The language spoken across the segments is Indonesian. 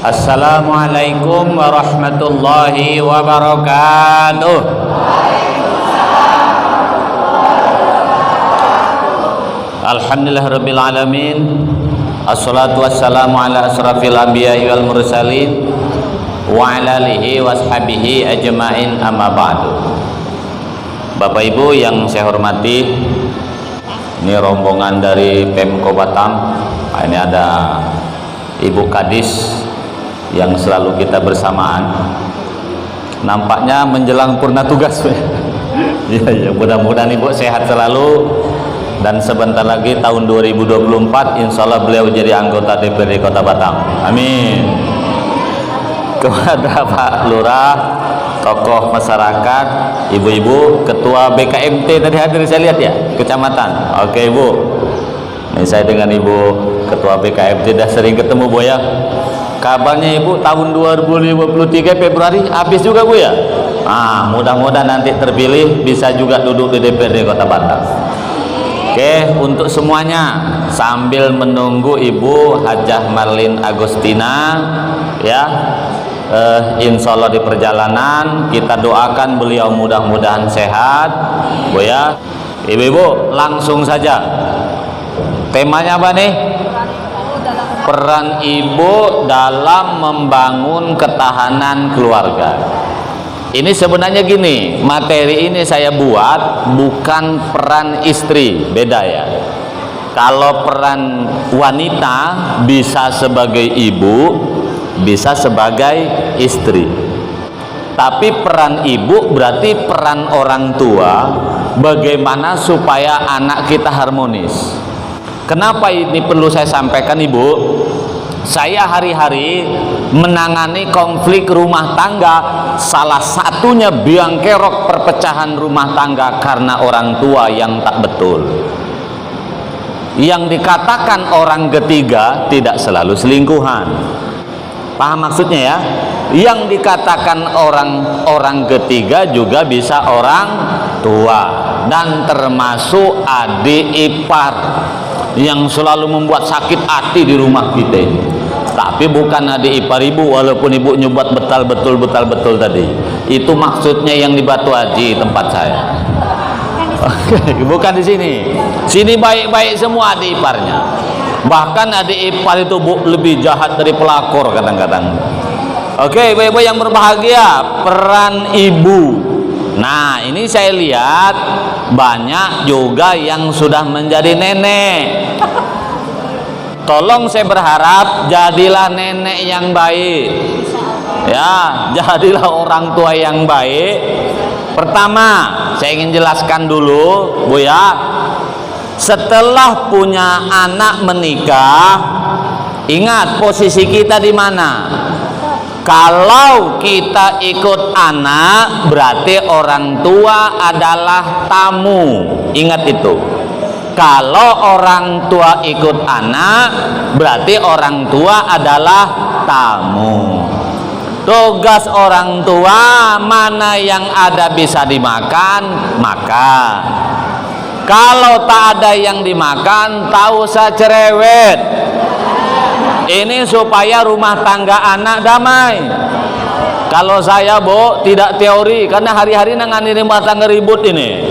Assalamualaikum warahmatullahi wabarakatuh. Alhamdulillahirabbil alamin. Assalatu wassalamu ala asrafil anbiya'i wal mursalin wa ala alihi washabihi ajmain, amma ba'du. Bapak Ibu yang saya hormati, ini rombongan dari Pemko Batam. Ini ada Ibu Kadis yang selalu kita bersamaan. Nampaknya menjelang purna tugas. Ya, mudah-mudahan Ibu sehat selalu, dan sebentar lagi tahun 2024 insya Allah beliau jadi anggota DPRD Kota Batam. Amin. Kepada Pak Lurah, tokoh masyarakat, ibu-ibu, ketua BKMT tadi hadir saya lihat ya, kecamatan. Oke Ibu, ini saya dengan Ibu ketua BKMT dah sering ketemu Bu ya. Kabarnya Ibu tahun 2053 Februari habis juga Bu ya. Mudah-mudahan nanti terpilih bisa juga duduk di DPRD Kota Batam. Oke, untuk semuanya sambil menunggu Ibu Hajah Marlin Agustina ya, insya Allah di perjalanan kita doakan beliau mudah-mudahan sehat Bu ya. Ibu-ibu langsung saja, temanya apa nih? Peran ibu dalam membangun ketahanan keluarga. Ini sebenarnya gini, materi ini saya buat bukan peran istri, beda ya. Kalau peran wanita bisa sebagai ibu, bisa sebagai istri. Tapi peran ibu berarti peran orang tua, bagaimana supaya anak kita harmonis. Kenapa ini perlu saya sampaikan Ibu? Saya hari-hari menangani konflik rumah tangga, salah satunya biang kerok perpecahan rumah tangga karena orang tua yang tak betul. Yang dikatakan orang ketiga tidak selalu selingkuhan. Paham maksudnya ya? Yang dikatakan orang ketiga juga bisa orang tua, dan termasuk adik ipar yang selalu membuat sakit hati di rumah kita ini. Tapi bukan adik ipar Ibu, walaupun Ibu nyubat betul tadi. Itu maksudnya yang di Batu Haji tempat saya. Oke, bukan di sini. Sini baik-baik semua adik iparnya. Bahkan adik ipar itu Bu lebih jahat dari pelakor kadang-kadang. Oke, ibu-ibu yang berbahagia, peran ibu. Nah, ini saya lihat banyak juga yang sudah menjadi nenek. Tolong saya berharap jadilah nenek yang baik. Ya, jadilah orang tua yang baik. Pertama, saya ingin jelaskan dulu, Bu ya. Setelah punya anak menikah, ingat posisi kita di mana? Kalau kita ikut anak, berarti orang tua adalah tamu. Ingat itu. Kalau orang tua ikut anak, berarti orang tua adalah tamu. Tugas orang tua, mana yang ada bisa dimakan, makan. Kalau tak ada yang dimakan, tak usah cerewet. Ini supaya rumah tangga anak damai. Kalau saya Bu tidak teori, karena hari-hari nangani rumah tangga ribut ini.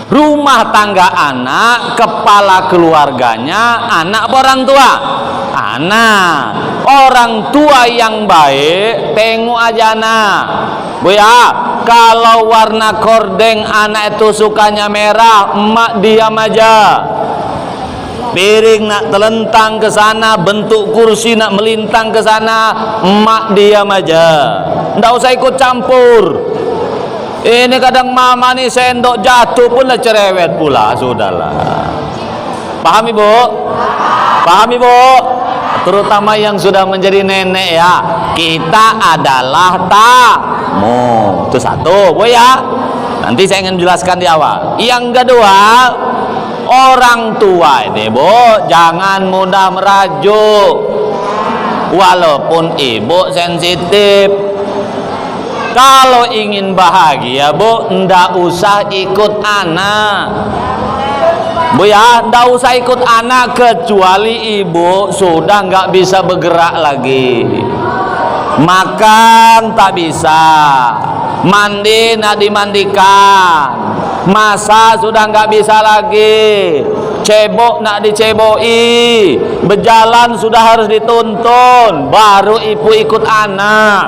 Rumah tangga anak, kepala keluarganya anak apa orang tua? Anak. Orang tua yang baik, tengok aja anak Bu ya. Kalau warna kordeng anak itu sukanya merah, emak diam aja. Piring nak telentang ke sana, bentuk kursi nak melintang ke sana, emak diam aja. Nggak usah ikut campur. Ini kadang mama nih sendok jatuh pun lah cerewet pula, sudahlah. Paham Ibu? Paham Ibu? Terutama yang sudah menjadi nenek ya. Kita adalah tamu. Itu satu, Bu ya. Nanti saya ingin jelaskan di awal. Yang kedua, orang tua ini Bu jangan mudah merajuk. Walaupun ibu sensitif, kalau ingin bahagia Bu ndak usah ikut anak Bu ya, ndak usah ikut anak kecuali ibu sudah nggak bisa bergerak lagi. Makan tak bisa, mandi nak dimandikan, masak sudah nggak bisa lagi, cebok nak diceboi, berjalan sudah harus dituntun, baru ibu ikut anak.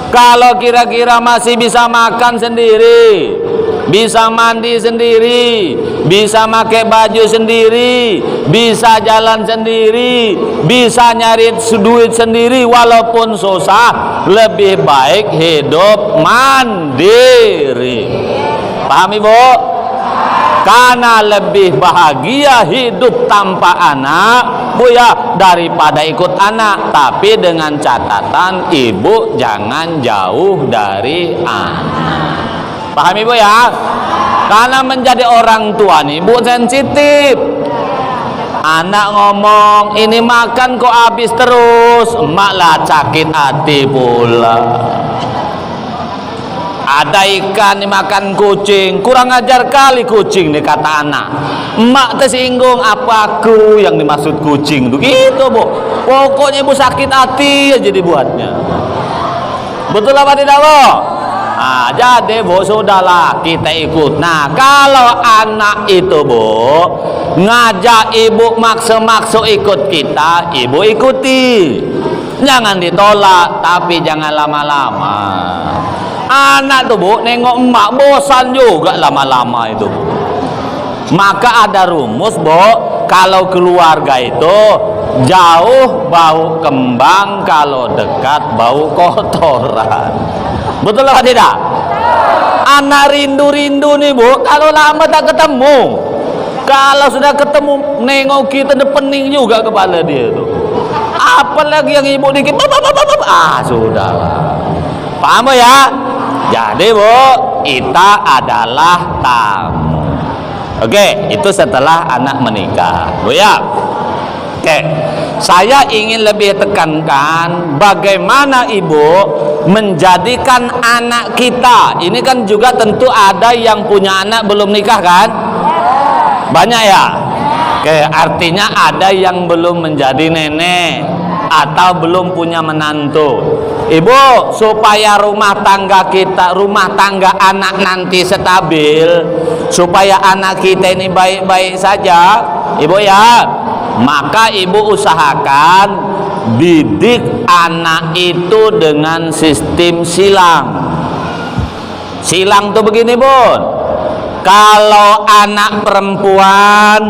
Kalau kira-kira masih bisa makan sendiri, bisa mandi sendiri, bisa pakai baju sendiri, bisa jalan sendiri, bisa nyari duit sendiri walaupun susah, lebih baik hidup mandiri. Paham Ibu? Karena lebih bahagia hidup tanpa anak, Bu ya, daripada ikut anak. Tapi dengan catatan ibu jangan jauh dari anak. Paham Ibu ya? Karena menjadi orang tua nih Bu sensitif. Anak ngomong, ini makan kok habis terus, emak lah sakit hati pula. Ada ikan dimakan kucing, kurang ajar kali kucing nih kata anak. Emak tersinggung, apa aku yang dimaksud kucing tuh gitu Bu. Pokoknya ibu sakit hati aja dibuatnya. Betul apa tidak Bu? Nah, jadi Bu sudahlah kita ikut. Nah, kalau anak itu Bu ngajak ibu maksa-maksa ikut kita, ibu ikuti. Jangan ditolak, tapi jangan lama-lama. Anak tuh Bu nengok emak bosan juga lama-lama itu Bu. Maka ada rumus Bu, kalau keluarga itu jauh bau kembang, kalau dekat bau kotoran. Betul apa tidak? Anak rindu-rindu nih Bu, kalau lama tak ketemu. Kalau sudah ketemu nengok kita pening juga kepala dia itu. Apalagi yang ibu dikit, sudahlah. Paham ya? Jadi Bu, kita adalah tamu. Oke, itu setelah anak menikah Bu ya. Oke, saya ingin lebih tekankan bagaimana ibu menjadikan anak kita. Ini kan juga tentu ada yang punya anak belum nikah kan? Banyak ya? Oke, artinya ada yang belum menjadi nenek atau belum punya menantu. Ibu, supaya rumah tangga kita, rumah tangga anak nanti stabil, supaya anak kita ini baik-baik saja, Ibu ya, maka ibu usahakan didik anak itu dengan sistem silang. Silang tuh begini Bun, kalau anak perempuan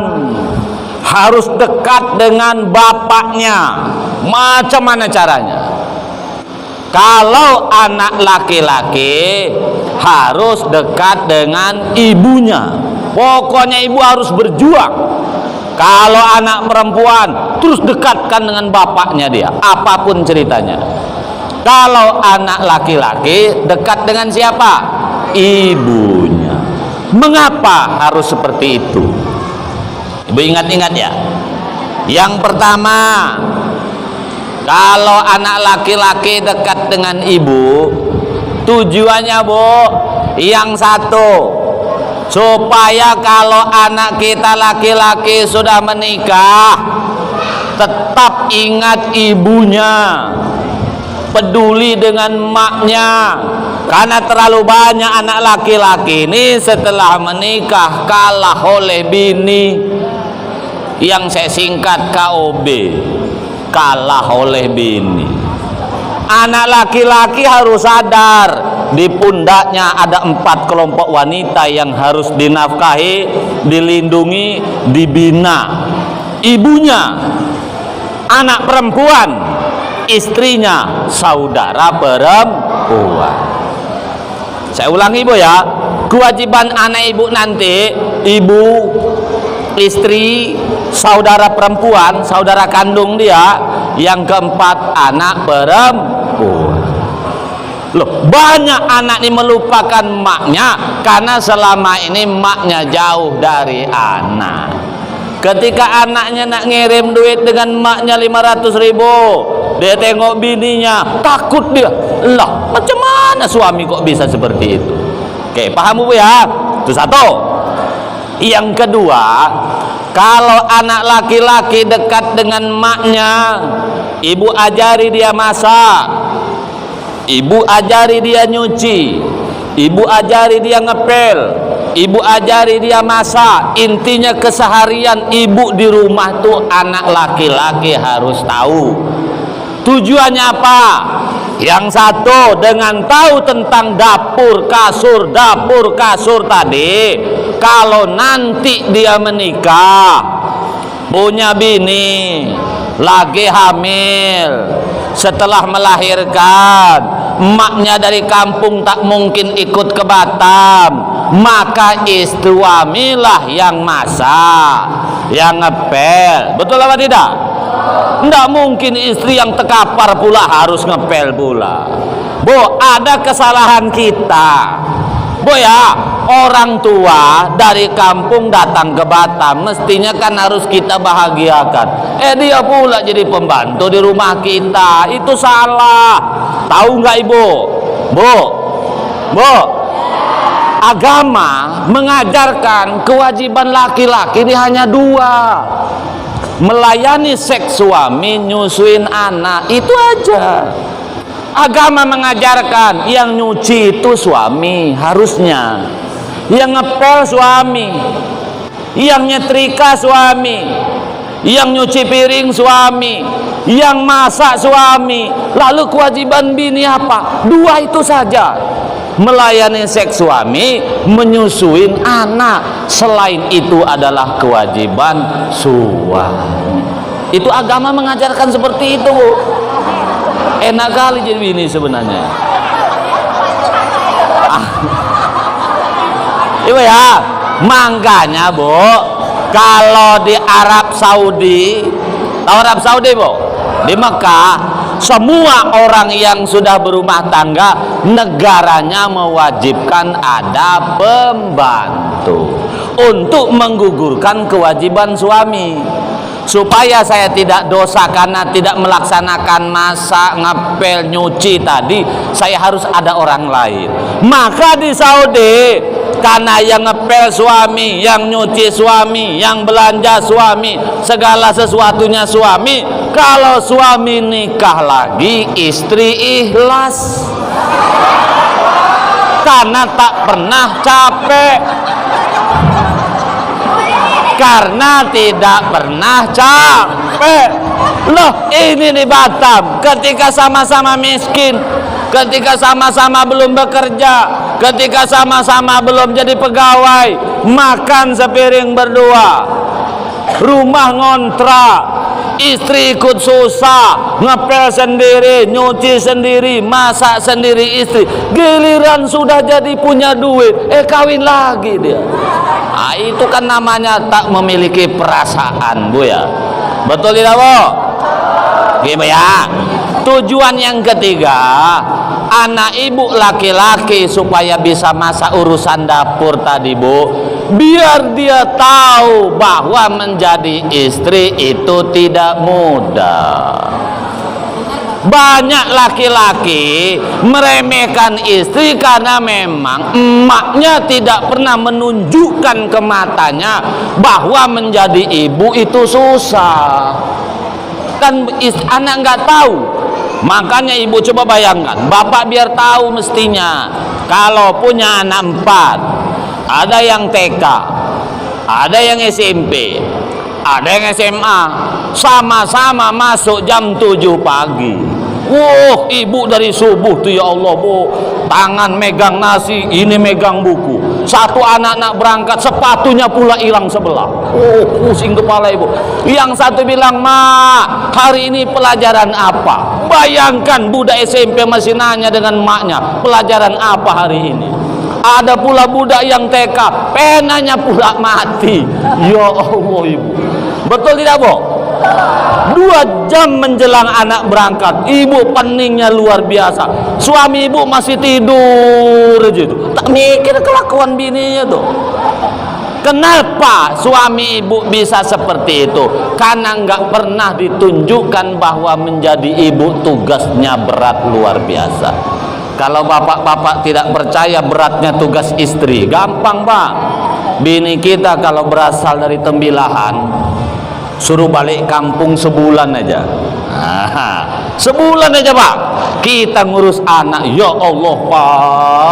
harus dekat dengan bapaknya. Macam mana caranya? Kalau anak laki-laki harus dekat dengan ibunya. Pokoknya ibu harus berjuang. Kalau anak perempuan terus dekatkan dengan bapaknya dia, apapun ceritanya. Kalau anak laki-laki dekat dengan siapa? Ibunya. Mengapa harus seperti itu? Ibu ingat-ingat ya. Yang pertama, kalau anak laki-laki dekat dengan ibu, tujuannya Bu, yang satu, supaya kalau anak kita laki-laki sudah menikah, tetap ingat ibunya, peduli dengan maknya. Karena terlalu banyak anak laki-laki ini setelah menikah kalah oleh bini, yang saya singkat KOB, kalah oleh bini. Anak laki-laki harus sadar, di pundaknya ada 4 kelompok wanita yang harus dinafkahi, dilindungi, dibina. Ibunya, anak perempuan, istrinya, saudara perempuan. Saya ulangi Bu ya, kewajiban anak ibu nanti, ibu, istri, saudara perempuan, saudara kandung dia, yang keempat anak perempuan. Loh, banyak anak ini melupakan maknya karena selama ini maknya jauh dari anak. Ketika anaknya nak ngirim duit dengan maknya 500.000, dia tengok bininya, takut dia. Lah, macam mana suami kok bisa seperti itu? Oke, paham Bu ya? Itu satu. Yang kedua, kalau anak laki-laki dekat dengan maknya, ibu ajari dia masak, Ibu ajari dia nyuci, ibu ajari dia ngepel, ibu ajari dia masak. Intinya keseharian ibu di rumah tuh anak laki-laki harus tahu. Tujuannya apa? Yang satu, dengan tahu tentang dapur kasur tadi, kalau nanti dia menikah, punya bini, lagi hamil, setelah melahirkan, emaknya dari kampung tak mungkin ikut ke Batam, maka suamilah yang masak, yang ngepel. Betul apa tidak? Tidak mungkin istri yang tekapar pula harus ngepel pula. Bu, ada kesalahan kita. Bu ya, orang tua dari kampung datang ke Batam, mestinya kan harus kita bahagiakan. Dia pula jadi pembantu di rumah kita. Itu salah. Tahu nggak ibu? Bu, agama mengajarkan kewajiban laki-laki ini hanya dua: melayani seks suami, nyusuin anak. Itu aja. Agama mengajarkan yang nyuci itu suami harusnya, yang ngepel suami, yang nyetrika suami, yang nyuci piring suami, yang masak suami. Lalu kewajiban bini apa? Dua itu saja: melayani seks suami, menyusuin anak. Selain itu adalah kewajiban suami. Itu agama mengajarkan seperti itu, Bu. Enak kali jadi bini sebenarnya. Ibu ya, makanya Bu, kalau di Arab Saudi, tahu Arab Saudi Bu? Di Mekah, semua orang yang sudah berumah tangga, negaranya mewajibkan ada pembantu untuk menggugurkan kewajiban suami. Supaya saya tidak dosa karena tidak melaksanakan masak, ngepel, nyuci tadi, saya harus ada orang lain. Maka di Saudi, karena yang ngepel suami, yang nyuci suami, yang belanja suami, segala sesuatunya suami. Kalau suami nikah lagi, istri ikhlas karena tak pernah capek, karena tidak pernah capek. Loh, ini di Batam, ketika sama-sama miskin, ketika sama-sama belum bekerja, ketika sama-sama belum jadi pegawai, makan sepiring berdua, rumah ngontrak, istri ikut susah, ngepel sendiri, nyuci sendiri, masak sendiri istri. Giliran sudah jadi punya duit, kawin lagi dia. Nah, itu kan namanya tak memiliki perasaan, Bu ya. Betul tidak, Bu? Gitu ya. Tujuan yang ketiga, anak ibu laki-laki supaya bisa masak urusan dapur tadi, Bu, biar dia tahu bahwa menjadi istri itu tidak mudah. Banyak laki-laki meremehkan istri karena memang emaknya tidak pernah menunjukkan ke matanya bahwa menjadi ibu itu susah. Kan anak nggak tahu. Makanya ibu coba bayangkan, bapak biar tahu mestinya kalau punya anak 4, ada yang TK, ada yang SMP, ada yang SMA, sama-sama masuk jam 7 pagi. Ibu dari subuh tuh, ya Allah, Bu, tangan megang nasi, ini megang buku. Satu anak-anak berangkat, sepatunya pula hilang sebelah. Pusing kepala ibu. Yang satu bilang, "Mak, hari ini pelajaran apa?" Bayangkan budak SMP masih nanya dengan maknya, "Pelajaran apa hari ini?" Ada pula budak yang TK, penanya pula mati. Ya Allah, ibu. Betul tidak, Bu? 2 jam menjelang anak berangkat, ibu peningnya luar biasa. Suami ibu masih tidur aja tuh. Tak mikir kelakuan bininya tuh. Kenapa suami ibu bisa seperti itu? Karena nggak pernah ditunjukkan bahwa menjadi ibu tugasnya berat luar biasa. Kalau bapak-bapak tidak percaya beratnya tugas istri, gampang, Pak. Bini kita kalau berasal dari Tembilahan, suruh balik kampung sebulan aja. Sebulan aja Pak, kita ngurus anak. Ya Allah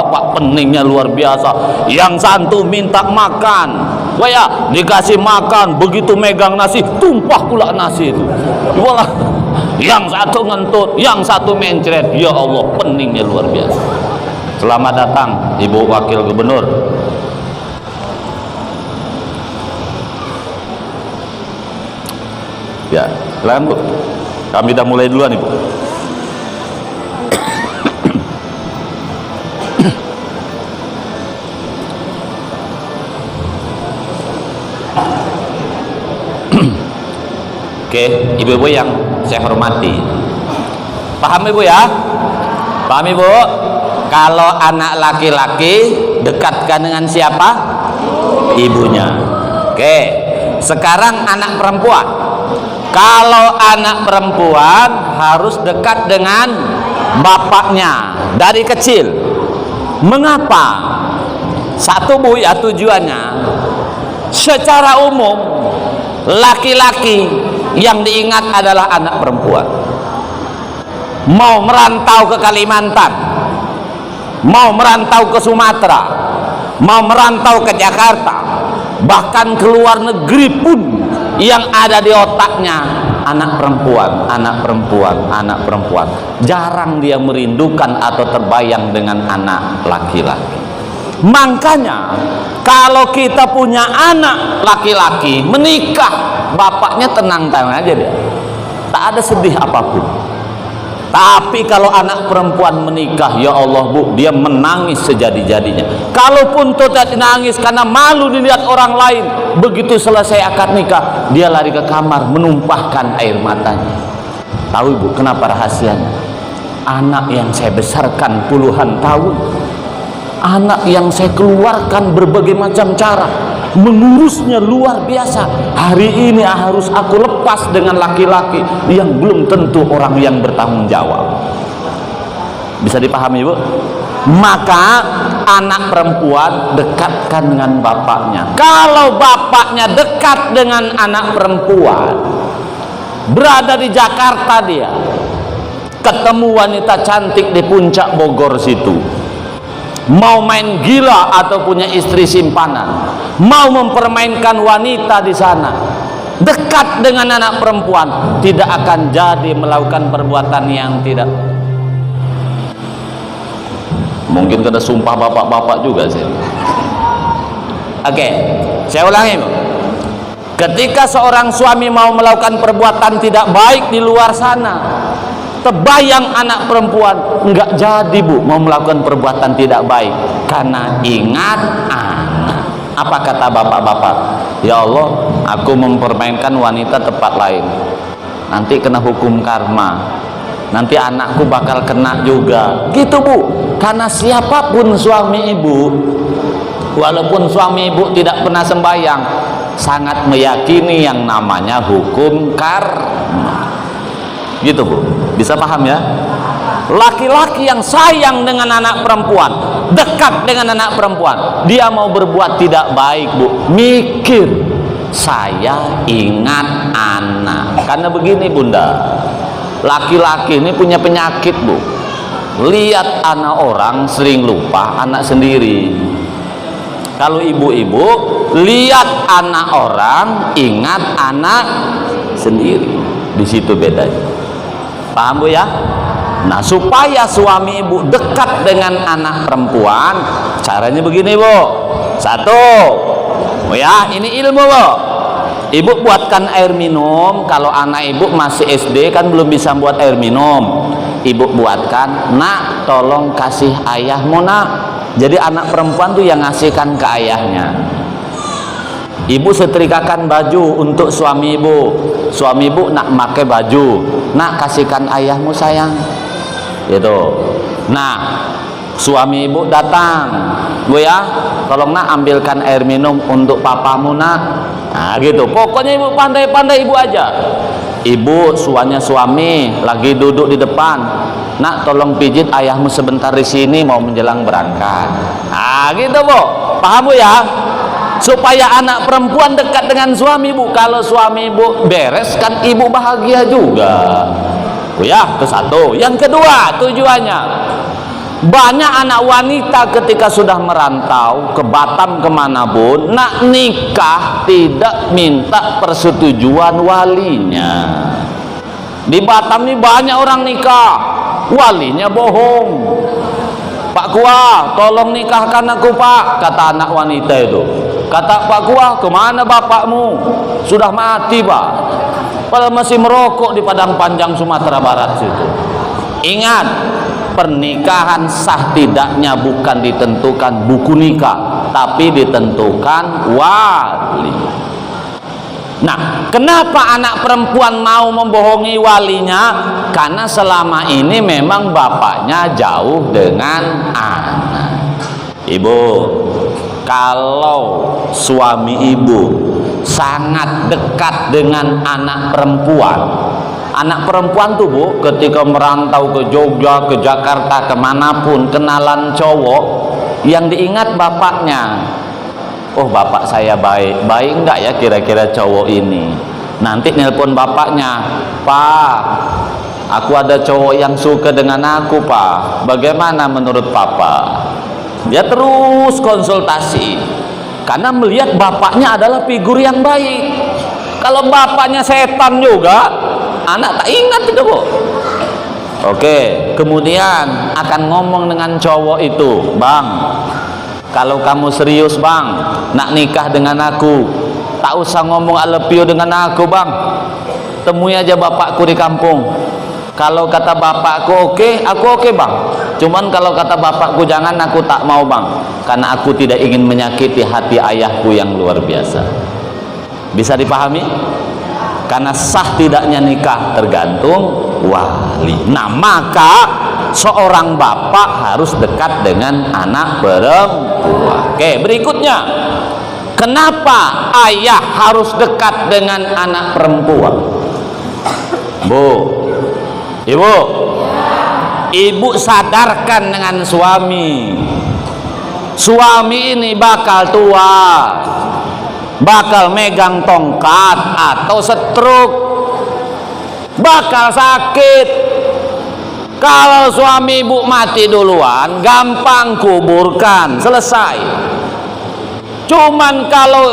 Pak peningnya luar biasa. Yang satu minta makan, wah ya dikasih makan, begitu megang nasi tumpah pula nasi itu. Walah, yang satu ngentut, yang satu mencret. Ya Allah peningnya luar biasa. Selamat datang Ibu Wakil Gubernur. Ya, silakan Bu. Kami udah mulai duluan Ibu. Oke, ibu-ibu yang saya hormati, paham Ibu ya? Paham Ibu? Kalau anak laki-laki dekatkan dengan siapa? Ibunya. Oke, sekarang anak perempuan. Kalau anak perempuan harus dekat dengan bapaknya dari kecil. Mengapa? Satu Bu ya, tujuannya secara umum laki-laki yang diingat adalah anak perempuan. Mau merantau ke Kalimantan, mau merantau ke Sumatera, mau merantau ke Jakarta, bahkan ke luar negeri pun, yang ada di otaknya anak perempuan, anak perempuan, anak perempuan. Jarang dia merindukan atau terbayang dengan anak laki-laki. Makanya kalau kita punya anak laki-laki menikah, bapaknya tenang-tenang aja dia, tak ada sedih apapun. Tapi kalau anak perempuan menikah, ya Allah Bu, dia menangis sejadi-jadinya. Kalaupun tidak nangis karena malu dilihat orang lain, begitu selesai akad nikah, dia lari ke kamar menumpahkan air matanya. Tahu Ibu kenapa rahasianya? Anak yang saya besarkan puluhan tahun, anak yang saya keluarkan berbagai macam cara, mengurusnya luar biasa. Hari ini harus aku lepas dengan laki-laki yang belum tentu orang yang bertanggung jawab. Bisa dipahami Bu? Maka anak perempuan dekatkan dengan bapaknya. Kalau bapaknya dekat dengan anak perempuan, berada di Jakarta dia, ketemu wanita cantik di puncak Bogor situ, mau main gila atau punya istri simpanan, mau mempermainkan wanita di sana, dekat dengan anak perempuan, tidak akan jadi melakukan perbuatan yang tidak. Mungkin kena sumpah bapak-bapak juga sih. Oke, saya ulangi Bu. Ketika seorang suami mau melakukan perbuatan tidak baik di luar sana, terbayang anak perempuan, enggak jadi Bu mau melakukan perbuatan tidak baik, karena ingat anak. Apa kata bapak-bapak? Ya Allah, aku mempermainkan wanita tempat lain, nanti kena hukum karma, nanti anakku bakal kena juga, gitu Bu. Karena siapapun suami ibu, walaupun suami ibu tidak pernah sembahyang, sangat meyakini yang namanya hukum karma, gitu Bu. Bisa paham ya? Laki-laki yang sayang dengan anak perempuan, dekat dengan anak perempuan, dia mau berbuat tidak baik Bu, mikir, saya ingat anak. Karena begini Bunda, laki-laki ini punya penyakit Bu, lihat anak orang sering lupa anak sendiri. Kalau ibu-ibu lihat anak orang ingat anak sendiri, di situ bedanya. Paham Bu ya? Nah, supaya suami ibu dekat dengan anak perempuan, caranya begini Bu. Satu, Bu ya, ini ilmu Bu. Ibu buatkan air minum. Kalau anak ibu masih SD kan belum bisa buat air minum, ibu buatkan, nak tolong kasih ayahmu nak. Jadi anak perempuan tuh yang ngasihkan ke ayahnya. Ibu setrikakan baju untuk suami ibu. Suami ibu nak pakai baju, nak kasihkan ayahmu sayang, gitu. Nah, suami ibu datang, Bu ya, tolong nak ambilkan air minum untuk papamu nak. Nah gitu, pokoknya ibu pandai-pandai ibu aja. Ibu suami lagi duduk di depan, nak tolong pijit ayahmu sebentar di sini mau menjelang berangkat. Nah gitu Bu, paham Bu ya? supaya anak perempuan dekat dengan suami, Bu. Kalau suami Ibu beres, kan Ibu bahagia juga. Oh ya, itu satu. Yang kedua, tujuannya banyak anak wanita ketika sudah merantau ke Batam kemanapun, nak nikah tidak minta persetujuan walinya. Di Batam ini banyak orang nikah, walinya bohong. Pak Kuah, tolong nikahkan aku, Pak, kata anak wanita itu. Kata Pak Kuah, kemana bapakmu? Sudah mati, Pak. Padahal masih merokok di Padang Panjang Sumatera Barat situ. Ingat, pernikahan sah tidaknya bukan ditentukan buku nikah, tapi ditentukan wali. Nah, kenapa anak perempuan mau membohongi walinya? Karena selama ini memang bapaknya jauh dengan anak. Ibu, kalau suami ibu sangat dekat dengan anak perempuan tuh, Bu, ketika merantau ke Jogja, ke Jakarta, kemanapun, kenalan cowok, yang diingat bapaknya. Oh, bapak saya baik enggak ya kira-kira cowok ini? Nanti nelpon bapaknya, Pak, aku ada cowok yang suka dengan aku, Pak, bagaimana menurut Papa? Dia terus konsultasi, karena melihat bapaknya adalah figur yang baik. Kalau bapaknya setan juga, anak tak ingat itu, Bu. Oke, kemudian akan ngomong dengan cowok itu, Bang, kalau kamu serius, Bang, nak nikah dengan aku, tak usah ngomong I love you dengan aku, Bang. Temui aja bapakku di kampung. Kalau kata bapakku oke, aku oke, Bang. Cuman kalau kata bapakku jangan, aku tak mau, Bang. Karena aku tidak ingin menyakiti hati ayahku yang luar biasa. Bisa dipahami? Karena sah tidaknya nikah tergantung wali. Nah, maka seorang bapak harus dekat dengan anak perempuan. Oke, berikutnya, kenapa ayah harus dekat dengan anak perempuan? Bu, ibu sadarkan dengan suami ini bakal tua, bakal megang tongkat atau stroke, bakal sakit. Kalau suami ibu mati duluan, gampang kuburkan, selesai. Cuman kalau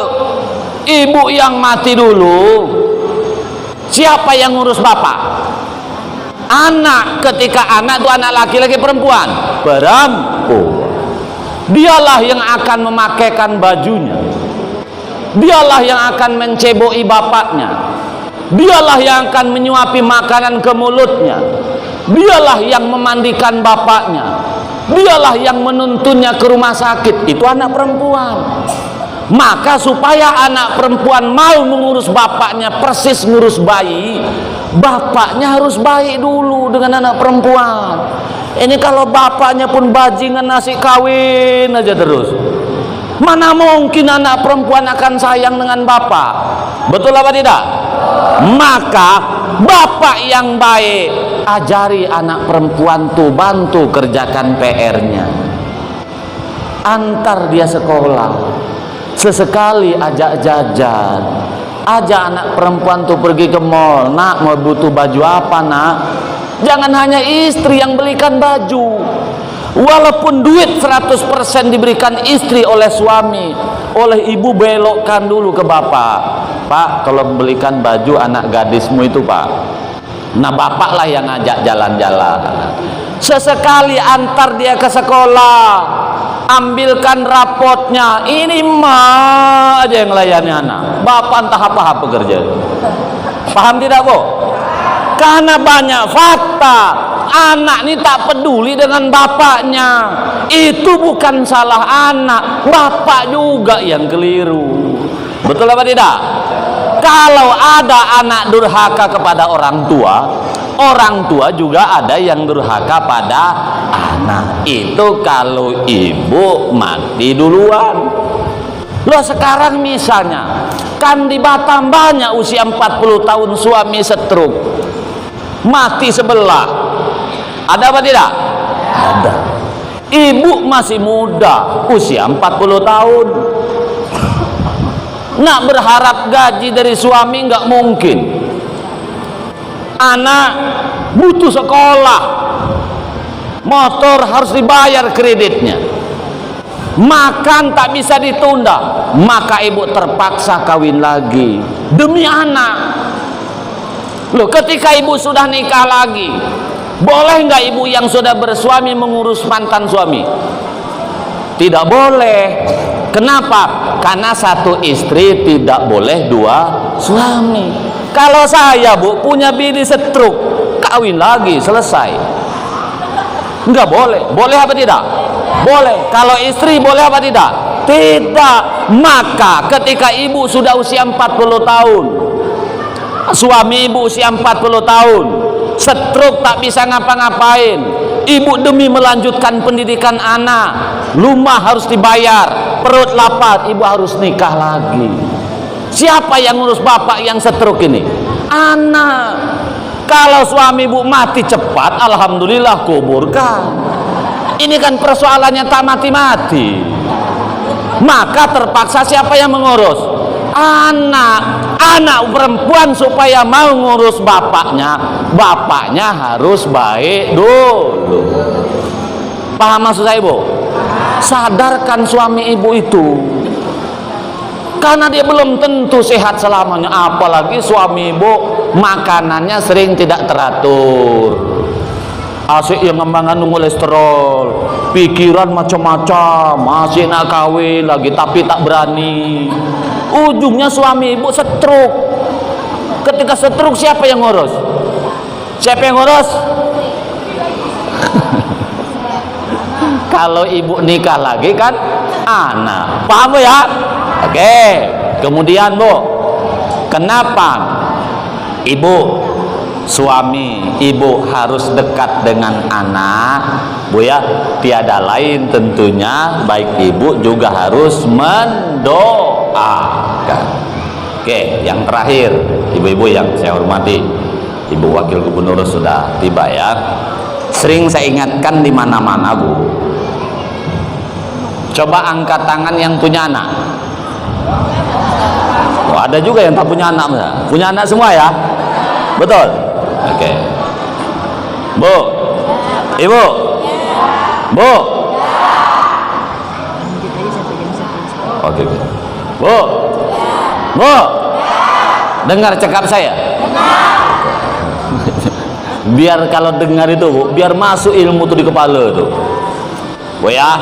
ibu yang mati dulu, siapa yang ngurus bapak? Anak. Ketika anak itu anak laki-laki perempuan? Perempuan. Dialah yang akan memakaikan bajunya, dialah yang akan menceboi bapaknya, dialah yang akan menyuapi makanan ke mulutnya, dialah yang memandikan bapaknya, dialah yang menuntunnya ke rumah sakit. Itu anak perempuan. Maka supaya anak perempuan mau mengurus bapaknya persis ngurus bayi, bapaknya harus baik dulu dengan anak perempuan. Ini kalau bapaknya pun bajingan, nasi kawin aja terus, mana mungkin anak perempuan akan sayang dengan bapak? Betul apa tidak? Maka bapak yang baik, ajari anak perempuan tuh, bantu kerjakan PR-nya, antar dia sekolah, sesekali ajak jajan, ajak anak perempuan tuh pergi ke mall. Nak, mau butuh baju apa, Nak? Jangan hanya istri yang belikan baju. Walaupun duit 100% diberikan istri oleh suami, oleh ibu belokkan dulu ke bapak. Pak, kalau belikan baju anak gadismu itu, Pak. Nah, bapaklah yang ngajak jalan-jalan. Sesekali antar dia ke sekolah, ambilkan rapotnya. Ini mah aja yang layani anak. Bapak entah apa-apa kerja. Paham tidak, Bu? Karena banyak fakta, anak ini tak peduli dengan bapaknya. Itu bukan salah anak, bapak juga yang keliru. Betul apa tidak? Kalau ada anak durhaka kepada orang tua juga ada yang durhaka pada anak. Itu kalau ibu mati duluan. Loh, sekarang misalnya kan di Batam banyak usia 40 tahun suami stroke, mati sebelah. Ada apa tidak? Ada. Ibu masih muda, usia 40 tahun. Nak berharap gaji dari suami nggak mungkin. Anak butuh sekolah, motor harus dibayar kreditnya, makan tak bisa ditunda, maka ibu terpaksa kawin lagi demi anak. Loh, ketika ibu sudah nikah lagi, boleh nggak ibu yang sudah bersuami mengurus mantan suami? Tidak boleh. Kenapa? Karena satu istri tidak boleh dua suami. Kalau saya, Bu, punya bini stroke, kawin lagi, selesai. Enggak boleh. Boleh apa tidak? Boleh. Kalau istri boleh apa tidak? Tidak. Maka ketika ibu sudah usia 40 tahun, suami ibu usia 40 tahun, stroke, tak bisa ngapa-ngapain, ibu demi melanjutkan pendidikan anak, rumah harus dibayar, perut lapar, ibu harus nikah lagi. Siapa yang ngurus bapak yang stroke ini? Anak. Kalau suami ibu mati cepat, alhamdulillah, kuburkan. Ini kan persoalannya tak mati-mati. Maka terpaksa siapa yang mengurus? Anak perempuan supaya mau ngurus bapaknya, bapaknya harus baik dulu. Paham maksud saya, Bu? Sadarkan suami ibu itu, karena dia belum tentu sehat selamanya. Apalagi suami ibu makanannya sering tidak teratur, asik yang ngembangkan kolesterol, pikiran macam-macam, masih nak kawin lagi tapi tak berani. Ujungnya suami ibu stroke. Ketika stroke, siapa yang ngurus? Siapa yang ngurus? Kalau ibu nikah lagi kan anak. Paham, Bu, ya? Oke. Kemudian, Bu, kenapa ibu, suami ibu harus dekat dengan anak, Bu, ya? Tiada lain tentunya, baik ibu juga harus mendoakan. Oke, yang terakhir, ibu-ibu yang saya hormati, Ibu Wakil Gubernur sudah tiba, ya. Sering saya ingatkan di mana-mana, Bu. Coba angkat tangan yang punya anak. Oh, ada juga yang tak punya anak. Punya anak semua, ya? Betul? Oke. Bu, ibu, Bu. Oke. Bu, Bu, dengar cakap saya. Biar kalau dengar itu, Bu, biar masuk ilmu tuh di kepala tuh, Bu, ya.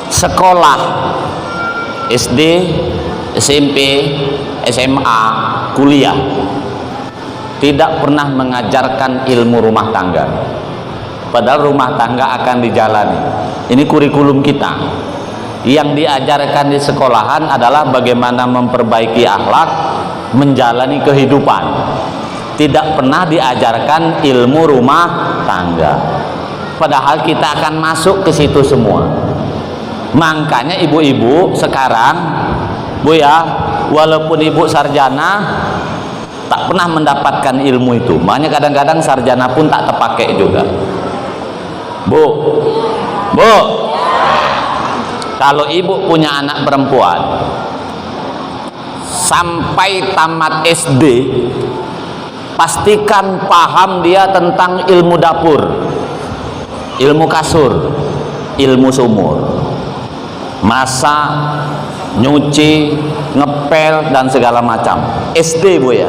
Sekolah SD, SMP, SMA, kuliah tidak pernah mengajarkan ilmu rumah tangga. Padahal rumah tangga akan dijalani. Ini kurikulum kita. Yang diajarkan di sekolahan adalah bagaimana memperbaiki akhlak, menjalani kehidupan. Tidak pernah diajarkan ilmu rumah tangga. Padahal kita akan masuk ke situ semua. Makanya ibu-ibu sekarang, Bu, ya, walaupun ibu sarjana, tak pernah mendapatkan ilmu itu. Makanya kadang-kadang sarjana pun tak terpakai juga. Bu, Bu, kalau ibu punya anak perempuan sampai tamat SD, pastikan paham dia tentang ilmu dapur, ilmu kasur, ilmu sumur, masak, nyuci, ngepel, dan segala macam. SD, Bu, ya,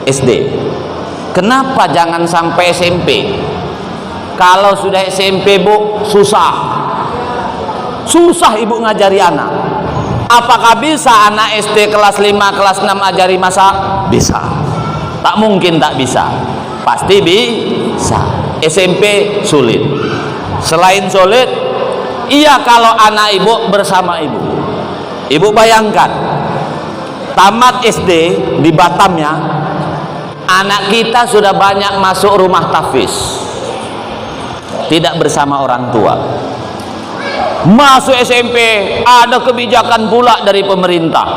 SD. Kenapa jangan sampai SMP? Kalau sudah SMP, Bu, susah ibu ngajari anak. Apakah bisa anak SD kelas 5, kelas 6 ajari masak? Bisa. Tak mungkin tak bisa, pasti bisa. SMP sulit. Selain sulit, iya, kalau anak ibu bersama ibu. Ibu bayangkan, tamat SD di Batam, ya, anak kita sudah banyak masuk rumah tahfiz, tidak bersama orang tua. Masuk SMP, ada kebijakan pula dari pemerintah,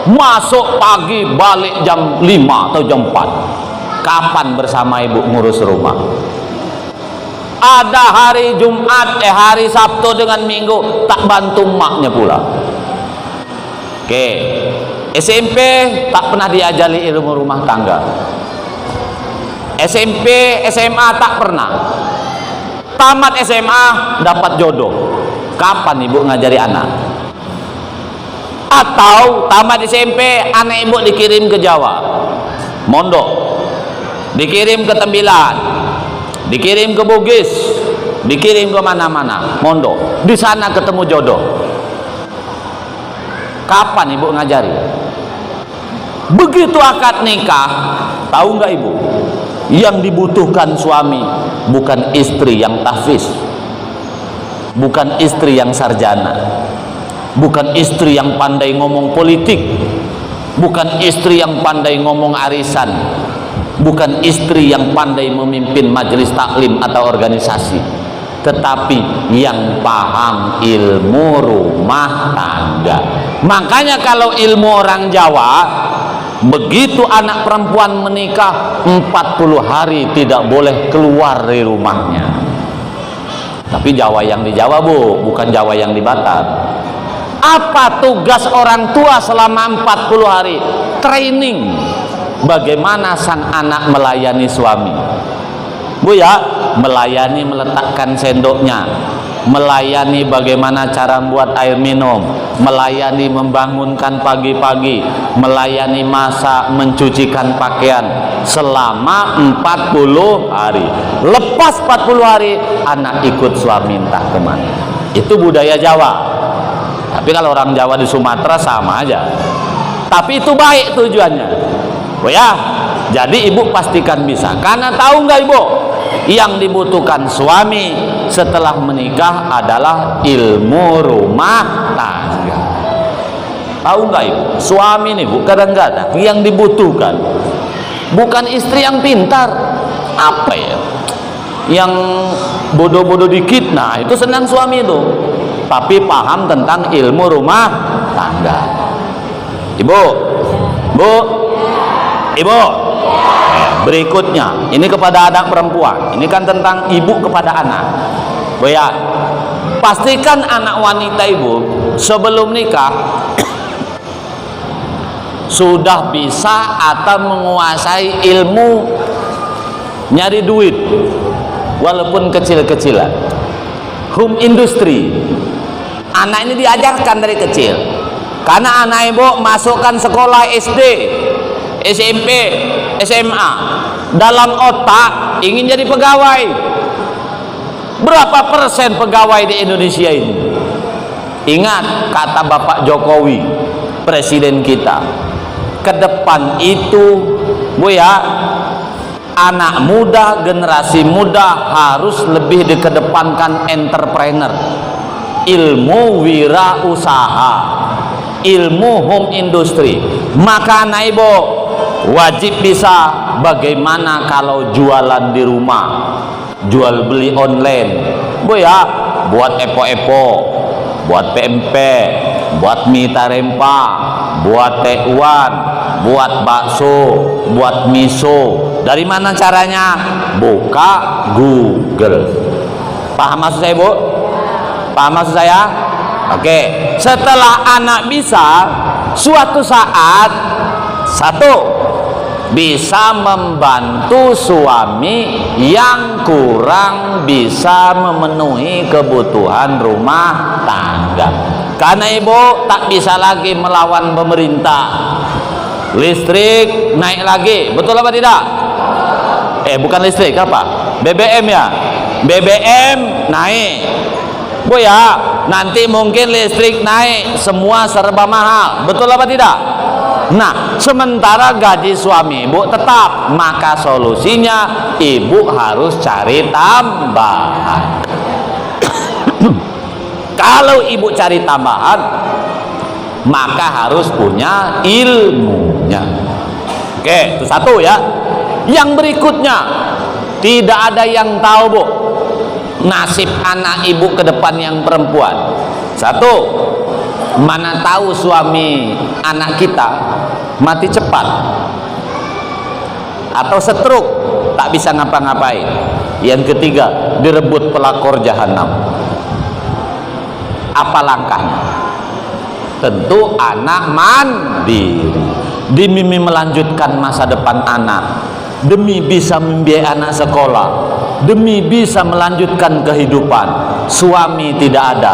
masuk pagi, balik jam 5 atau jam 4. Kapan bersama ibu ngurus rumah? Ada hari Jumat, hari Sabtu dengan Minggu tak bantu maknya pula. Oke, SMP tak pernah diajari ilmu rumah tangga. SMP, SMA tak pernah. Tamat SMA dapat jodoh. Kapan ibu ngajari anak? Atau tamat SMP anak ibu dikirim ke Jawa, mondok, dikirim ke Tembilan, dikirim ke Bugis, dikirim ke mana-mana, mondok. Di sana ketemu jodoh. Kapan ibu ngajari? Begitu akad nikah, tahu nggak ibu? Yang dibutuhkan suami bukan istri yang tahfiz, bukan istri yang sarjana, bukan istri yang pandai ngomong politik, bukan istri yang pandai ngomong arisan, bukan istri yang pandai memimpin majelis taklim atau organisasi, tetapi yang paham ilmu rumah tangga. Makanya kalau ilmu orang Jawa, begitu anak perempuan menikah 40 hari tidak boleh keluar dari rumahnya. Tapi Jawa yang di Jawa bu, bukan Jawa yang di Batam. Apa tugas orang tua selama 40 hari? Training bagaimana sang anak melayani suami. Bu ya, melayani meletakkan sendoknya, melayani bagaimana cara buat air minum, melayani membangunkan pagi-pagi, melayani masak, mencucikan pakaian selama 40 hari. Lepas 40 hari anak ikut suami entah kemana. Itu budaya Jawa. Tapi kalau orang Jawa di Sumatera sama aja. Tapi itu baik tujuannya. Oh ya, jadi ibu pastikan bisa. Karena tahu nggak ibu, yang dibutuhkan suami setelah menikah adalah ilmu rumah tangga. Tahu nggak ibu? Suami nih bu, kadang-kadang yang dibutuhkan bukan istri yang pintar, apa ya, yang bodoh-bodoh dikit. Nah itu senang suami itu, tapi paham tentang ilmu rumah tangga. Ibu, bu, ibu. Berikutnya, ini kepada anak perempuan. Ini kan tentang ibu kepada anak. Bu ya, pastikan anak wanita ibu sebelum nikah sudah bisa atau menguasai ilmu nyari duit, walaupun kecil-kecilan. Home industry. Anak ini diajarkan dari kecil. Karena anak ibu masukkan sekolah SD, SMP, SMA, dalam otak ingin jadi pegawai. Berapa persen pegawai di Indonesia ini? Ingat kata Bapak Jokowi, presiden kita, ke depan itu bu ya, anak muda, generasi muda harus lebih dikedepankan entrepreneur, ilmu wirausaha, ilmu home industry. Maka anak ibu wajib bisa bagaimana kalau jualan di rumah, jual beli online, bu ya, buat epo-epo, buat PMP, buat mie tarempa, buat tewan, buat bakso, buat miso. Dari mana caranya? Buka Google. Paham maksud saya bu? Paham maksud saya? Oke. Setelah anak bisa, suatu saat satu, bisa membantu suami yang kurang bisa memenuhi kebutuhan rumah tangga. Karena ibu tak bisa lagi melawan pemerintah. Listrik naik lagi, betul apa tidak? Bukan listrik, apa? BBM ya? BBM naik. Bu ya, nanti mungkin listrik naik, semua serba mahal, betul apa tidak? Nah, sementara gaji suami ibu tetap, maka solusinya ibu harus cari tambahan. Kalau ibu cari tambahan, maka harus punya ilmunya. Oke, itu satu ya. Yang berikutnya, tidak ada yang tahu bu nasib anak ibu ke depan yang perempuan. Satu, mana tahu suami anak kita mati cepat atau stroke, tak bisa ngapa-ngapain. Yang ketiga, direbut pelakor jahanam. Apa langkahnya? tentu anak mandiri demi melanjutkan masa depan anak, demi bisa membiayai anak sekolah, demi bisa melanjutkan kehidupan. Suami tidak ada,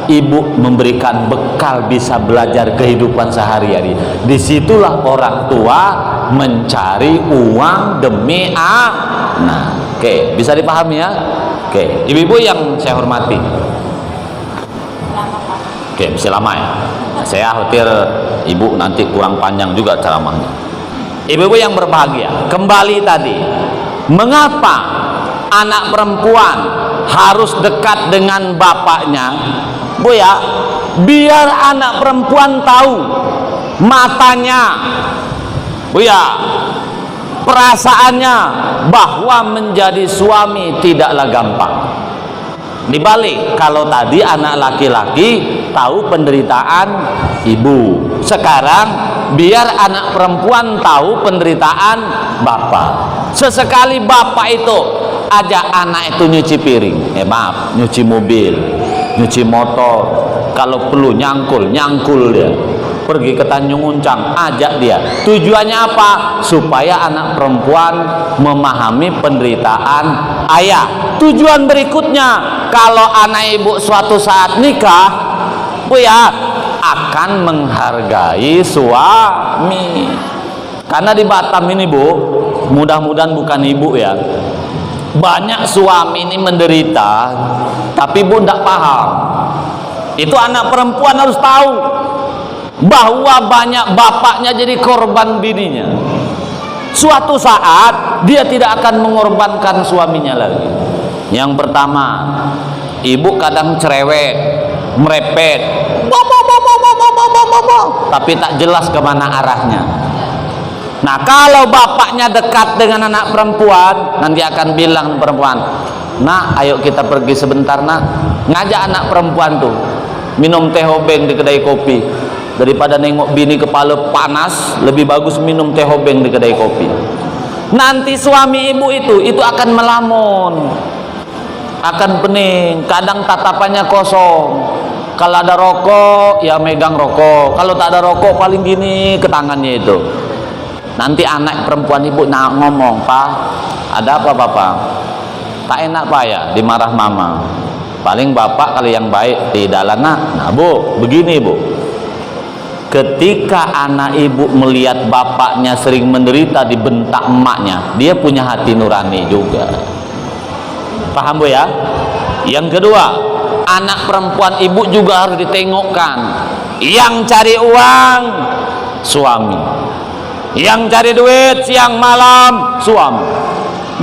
ibu memberikan bekal bisa belajar kehidupan sehari-hari. Disitulah orang tua mencari uang demi anak. Oke, bisa dipahami ya? Oke, ibu-ibu yang saya hormati. Oke, masih lama ya. Saya khawatir ibu nanti kurang panjang juga ceramahnya. Ibu-ibu yang berbahagia, kembali tadi, mengapa anak perempuan harus dekat dengan bapaknya? Bu ya, biar anak perempuan tahu matanya, bu ya, perasaannya bahwa menjadi suami tidaklah gampang. Dibalik, kalau tadi anak laki-laki tahu penderitaan ibu, sekarang biar anak perempuan tahu penderitaan bapak. Sesekali bapak itu ajak anak itu nyuci piring, maaf, nyuci mobil, nyuci motor, kalau perlu nyangkul dia, pergi ke Tanjung Uncang, ajak dia. Tujuannya apa? Supaya anak perempuan memahami penderitaan ayah. Tujuan berikutnya, kalau anak ibu suatu saat nikah, bu ya, akan menghargai suami. Karena di Batam ini bu, mudah-mudahan bukan ibu ya, banyak suami ini menderita, tapi bu tidak paham. Itu anak perempuan harus tahu bahwa banyak bapaknya jadi korban bininya. Suatu saat dia tidak akan mengorbankan suaminya lagi. Yang pertama, ibu kadang cerewet, merepet, tapi tak jelas kemana arahnya. Nah, kalau bapaknya dekat dengan anak perempuan, nanti akan bilang perempuan, nak, ayo kita pergi sebentar nak. Ngajak anak perempuan tuh minum teh hobeng di kedai kopi. Daripada nengok bini kepala panas, lebih bagus minum teh hobeng di kedai kopi. Nanti suami ibu itu akan melamun, akan pening, kadang tatapannya kosong. Kalau ada rokok, ya megang rokok. Kalau tak ada rokok, paling gini ke tangannya itu. Nanti anak perempuan ibu ngomong, Pak, ada apa bapak? Tak enak pak ya, dimarah mama. Paling bapak kalau yang baik, tidak lah nak. Nah bu, begini bu, ketika anak ibu melihat bapaknya sering menderita dibentak emaknya, dia punya hati nurani juga. Paham bu ya? Yang kedua, anak perempuan ibu juga harus ditengokkan. Yang cari uang, suami. Yang cari duit siang malam, suami.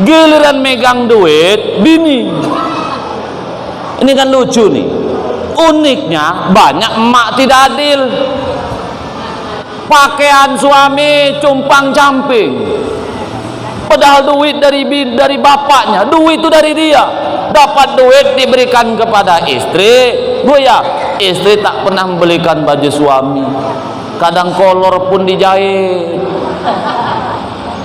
Giliran megang duit, bini. Ini kan lucu nih. Uniknya banyak emak tidak adil. Pakaian suami cumpang camping, padahal duit dari bapaknya, duit itu dari dia. Dapat duit diberikan kepada istri, bu ya, istri tak pernah membelikan baju suami, kadang kolor pun dijahit.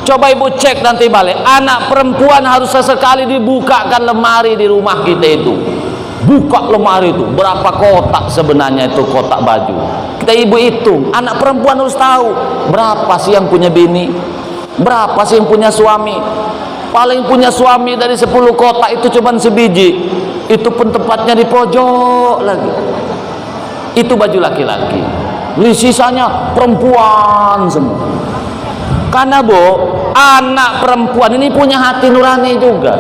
Coba ibu cek nanti balik, anak perempuan harus sesekali dibukakan lemari di rumah kita itu. Buka lemari itu, berapa kotak sebenarnya itu kotak baju. Kita ibu hitung, anak perempuan harus tahu berapa sih yang punya bini, berapa sih yang punya suami. Paling punya suami dari 10 kotak itu cuma sebiji, itu pun tempatnya di pojok lagi. Itu baju laki-laki, sisanya perempuan semua. Karena bu, anak perempuan ini punya hati nurani juga.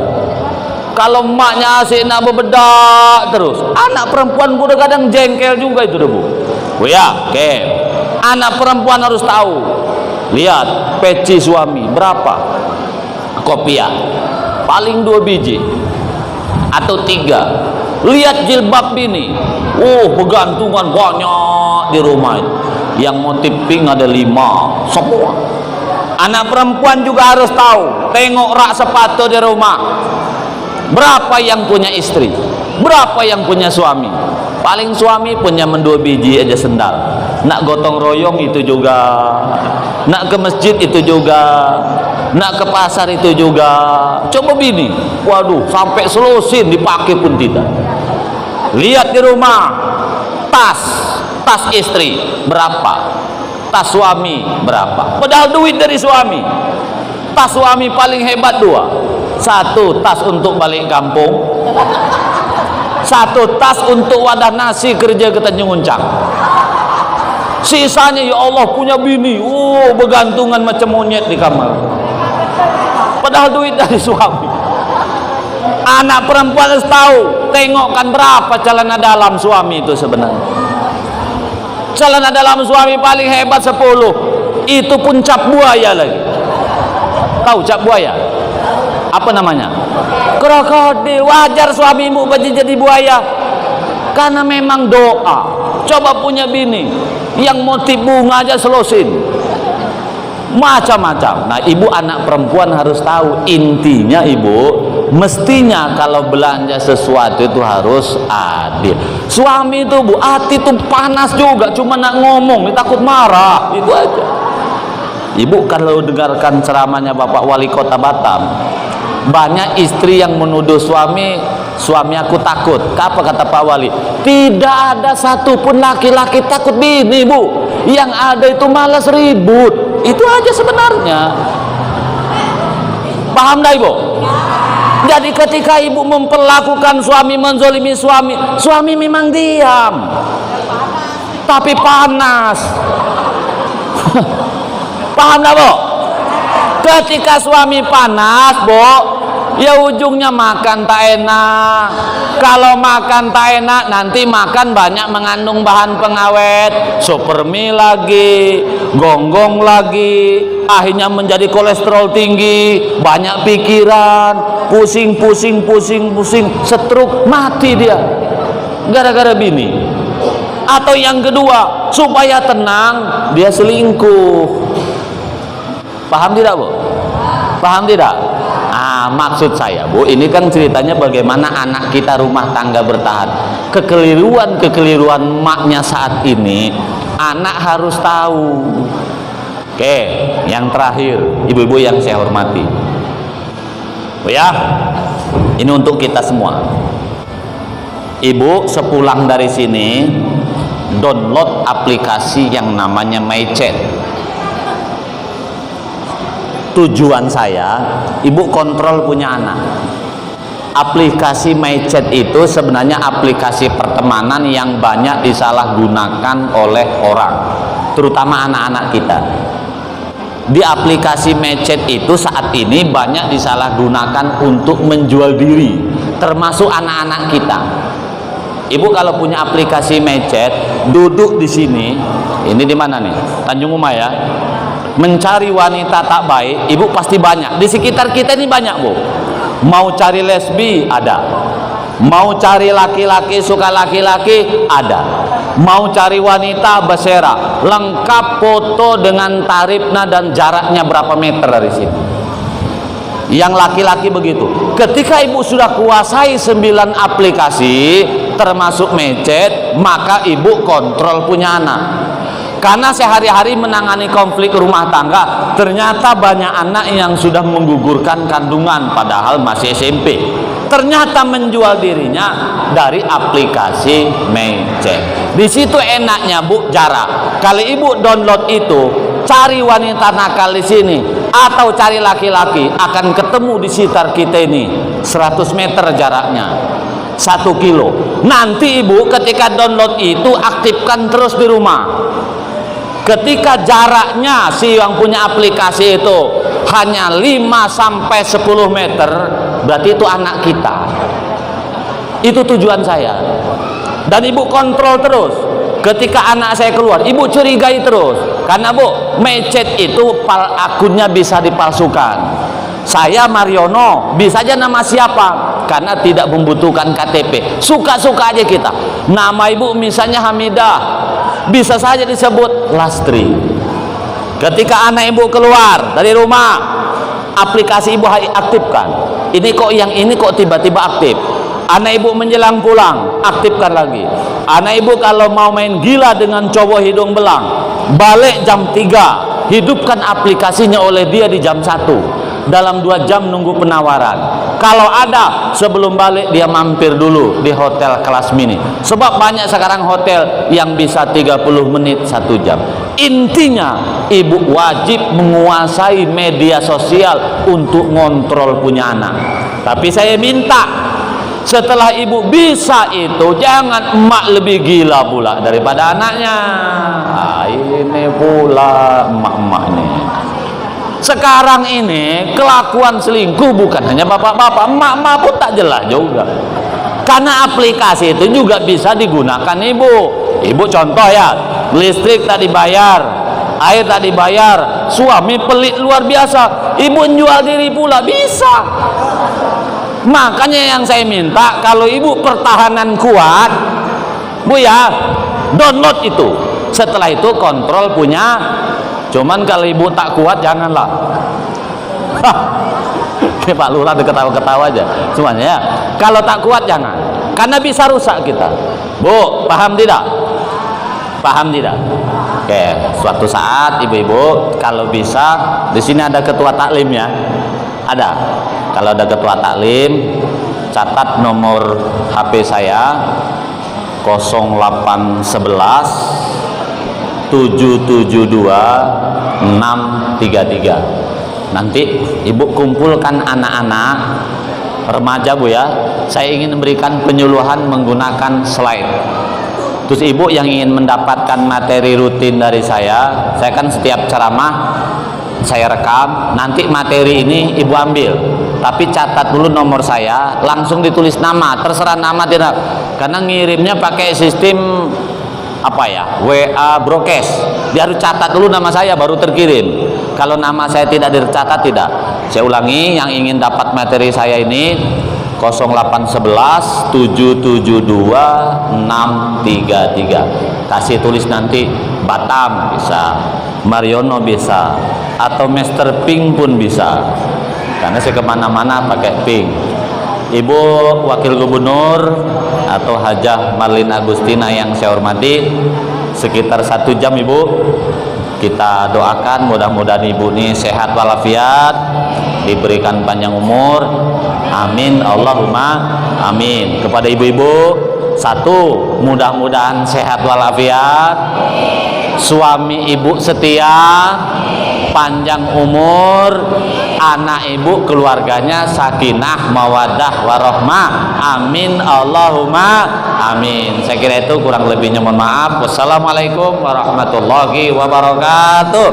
Kalau emaknya asik nak bebedak terus, anak perempuan udah kadang jengkel juga itu deh bu. Bu ya, oke. Anak perempuan harus tahu. Lihat peci suami berapa, kopiah paling 2 biji atau 3. Lihat jilbab bini, bergantungan banyak di rumah. Yang motif pink ada 5 semua. Anak perempuan juga harus tahu, tengok rak sepatu di rumah, berapa yang punya istri, berapa yang punya suami. Paling suami punya 2 biji aja sendal. Nak gotong royong itu juga, nak ke masjid itu juga, nak ke pasar itu juga. Coba bini, waduh, sampai selusin dipakai pun tidak. Lihat di rumah, tas tas istri berapa, tas suami berapa, padahal duit dari suami. Tas suami paling hebat dua, satu tas untuk balik kampung, satu tas untuk wadah nasi kerja ke Tanjung Uncang. Sisanya ya Allah punya bini, bergantungan macam monyet di kamar, padahal duit dari suami. Anak perempuan harus tahu, tengokkan berapa celana dalam suami itu sebenarnya. Celana dalam suami paling hebat 10, itu pun cap buaya lagi. Tahu cap buaya? Apa namanya? Krokodil. Wajar suamimu jadi buaya, karena memang doa. Coba punya bini yang motif bunga aja selosin, macam-macam. Nah, ibu anak perempuan harus tahu, intinya ibu mestinya kalau belanja sesuatu itu harus adil. Suami itu bu, hati itu panas juga, cuma nak ngomong takut marah, itu aja. Ibu kalau dengarkan ceramahnya Bapak Wali Kota Batam, banyak istri yang menuduh suami aku takut. Apa kata Pak Wali? Tidak ada satupun laki-laki takut bini bu, yang ada itu malas ribut. Itu aja sebenarnya. Paham dah ibu? Jadi ketika ibu memperlakukan suami, menzolimi suami, suami memang diam, tapi panas. Paham dah bu? Ketika suami panas bu, ya ujungnya makan tak enak. Kalau makan tak enak, nanti makan banyak mengandung bahan pengawet, supermi lagi, gonggong lagi, akhirnya menjadi kolesterol tinggi, banyak pikiran, pusing, stroke, mati dia gara-gara bini. Atau yang kedua, supaya tenang dia selingkuh. Paham tidak bu? Paham tidak? Maksud saya bu, ini kan ceritanya bagaimana anak kita rumah tangga bertahan. Kekeliruan maknya saat ini anak harus tahu. Oke, yang terakhir, ibu-ibu yang saya hormati, oh ya, ini untuk kita semua. Ibu sepulang dari sini download aplikasi yang namanya MyChat. Tujuan saya, ibu kontrol punya anak. Aplikasi MyChat itu sebenarnya aplikasi pertemanan yang banyak disalahgunakan oleh orang, terutama anak-anak kita. Di aplikasi MyChat itu saat ini banyak disalahgunakan untuk menjual diri, termasuk anak-anak kita. Ibu kalau punya aplikasi MyChat, duduk di sini, ini di mana nih? Tanjung Uma ya. Mencari wanita tak baik, ibu pasti banyak. Di sekitar kita ini banyak bu. Mau cari lesbi ada, mau cari laki-laki suka laki-laki ada, mau cari wanita bersera, lengkap foto dengan tarifnya dan jaraknya berapa meter dari sini. Yang laki-laki begitu. Ketika ibu sudah kuasai 9 aplikasi termasuk MyChat, maka ibu kontrol punya anak. Karena sehari-hari menangani konflik rumah tangga, ternyata banyak anak yang sudah menggugurkan kandungan padahal masih SMP. Ternyata menjual dirinya dari aplikasi MyChat. Di situ enaknya bu, jarak. Kalau ibu download itu, cari wanita nakal di sini atau cari laki-laki, akan ketemu di sekitar kita ini 100 meter jaraknya, 1 kilo. Nanti ibu ketika download itu aktifkan terus di rumah. Ketika jaraknya si yang punya aplikasi itu hanya 5-10 meter, berarti itu anak kita. Itu tujuan saya. Dan ibu kontrol terus. Ketika anak saya keluar, ibu curigai terus. Karena bu, MyChat itu akunnya bisa dipalsukan. Saya Mariono, bisa aja nama siapa, karena tidak membutuhkan KTP. Suka-suka aja kita. Nama ibu misalnya Hamidah, bisa saja disebut Lastri. Ketika anak ibu keluar dari rumah, aplikasi ibu aktifkan. Ini kok tiba-tiba aktif. Anak ibu menjelang pulang, aktifkan lagi. Anak ibu kalau mau main gila dengan cowok hidung belang, balik jam 3, hidupkan aplikasinya oleh dia di jam 1. dalam 2 jam nunggu penawaran. Kalau ada, sebelum balik dia mampir dulu di hotel kelas mini. Sebab banyak sekarang hotel yang bisa 30 menit 1 jam. Intinya ibu wajib menguasai media sosial untuk ngontrol punya anak. Tapi saya minta, setelah ibu bisa itu, jangan emak lebih gila pula daripada anaknya. Ini pula emak-emak ini. Sekarang ini kelakuan selingkuh bukan hanya bapak-bapak, emak-emak pun tak jelas juga. Karena aplikasi itu juga bisa digunakan ibu. Ibu contoh ya, listrik tak dibayar, air tak dibayar, suami pelit luar biasa, ibu jual diri pula bisa. Makanya yang saya minta, kalau ibu pertahanan kuat, bu ya, download itu. Setelah itu kontrol punya. Cuman kalau ibu tak kuat, janganlah. Pak Lurah ketawa-ketawa aja semuanya ya. Kalau tak kuat jangan, karena bisa rusak kita. Bu, paham tidak? Paham tidak? Oke, suatu saat ibu-ibu kalau bisa, di sini ada ketua taklim ya. Ada. Kalau ada ketua taklim, catat nomor HP saya 0811 772 633. Nanti ibu kumpulkan anak-anak remaja bu ya. Saya ingin memberikan penyuluhan menggunakan slide. Terus ibu yang ingin mendapatkan materi rutin dari saya kan setiap ceramah saya rekam. Nanti materi ini ibu ambil, tapi catat dulu nomor saya, langsung ditulis nama, terserah nama tidak, karena ngirimnya pakai sistem apa ya, WA broadcast. Dia harus catat dulu nama saya baru terkirim. Kalau nama saya tidak tercatat tidak. Saya ulangi, yang ingin dapat materi saya ini 0811 772 633. Kasih tulis nanti Batam bisa, Mariono bisa, atau Master Pink pun bisa, karena saya kemana-mana pakai pink. Ibu Wakil Gubernur atau Hajah Marlin Agustina yang saya hormati, sekitar 1 jam ibu kita doakan, mudah-mudahan ibu ini sehat walafiat, diberikan panjang umur, amin Allahumma amin. Kepada ibu-ibu, 1, mudah-mudahan sehat walafiat, suami ibu setia, panjang umur, anak ibu keluarganya sakinah mawaddah warahmah, amin Allahumma amin. Saya kira itu, kurang lebihnya mohon maaf. Wassalamualaikum warahmatullahi wabarakatuh.